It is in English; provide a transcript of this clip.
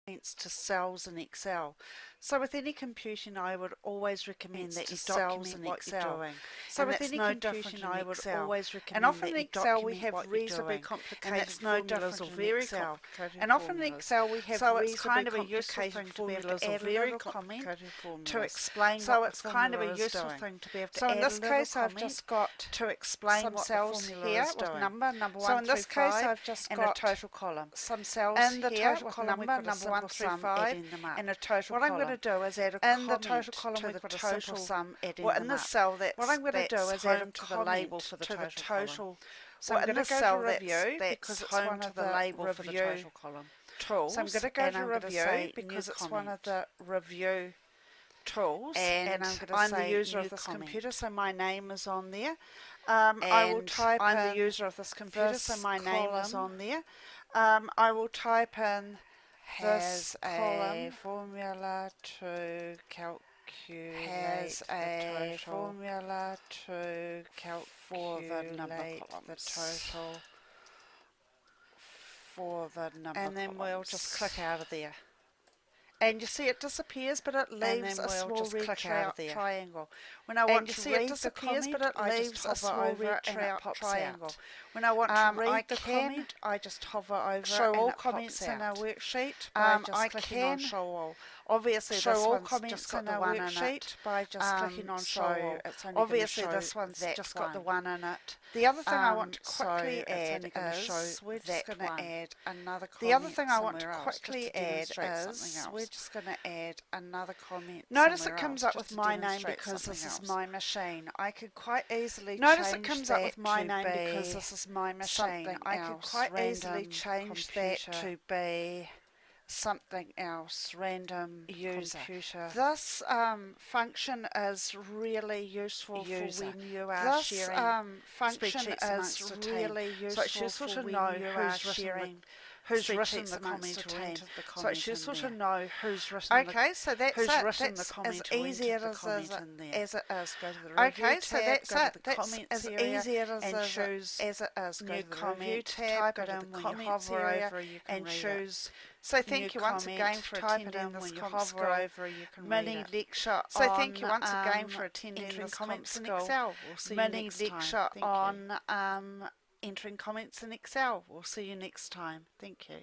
to cells in Excel. So with any computing, I would always recommend that you document what you're doing. So with any computing, I would always recommend that you document what you're doing. And often in Excel we have reasonably complicated formulas or very complicated. And often in Excel we have reasonably complicated formulas or very complicated formulas to explain. So it's kind of a useful thing to be able to. So in this case, I've just got to explain what cells here with number 1 so in this case, I've just got a total column. Some cells and the total column we've got number 1 through 5 and a total column. What I'm going to do is add a comment to the total sum adding them in the cell that's what I'm going to do is add them to the label for the total. So I'm going to go to review because it's one of the label for the total column tools. So I'm going to go to review because it's one of the review tools, and I'm the user of this computer, so my name is on there. I will type in, I'm the user of this computer, so my name is on there. I will type in this column formula to calculate the formula to calculate the total for the number, and then we'll just click out of there. And you see it disappears, but it leaves a small red triangle. When I want to read the comment, but it leaves a small red triangle. When I want to read the comment, I just hover over show all comments in our worksheet by just clicking on show all. Obviously, show all comments in our worksheet by just clicking on show all. Obviously, this one's just got the one in it. The other thing I want to quickly add is we're just going to add another comment. The other thing I want to quickly add is we're just going to add another comment. Notice it comes up with my name because this is my machine. I could quite easily notice it comes up with my name because this is my machine. I could quite easily change that to be something else, random computer. This function is really useful for when you are sharing spreadsheets is really useful, so it's useful to know who's sharing who's written the comment to enter the comment. So it's useful to know who's written so that's who's written the comment as easy as it is. Go to the review tab, go to the comments area and choose as it is. Go to the review tab, go to the comments area and choose. So thank you once again for attending this Compskill mini lecture. So thank you once again for attending this Compskill mini lecture on entering comments in Excel. We'll see you next time. Thank you.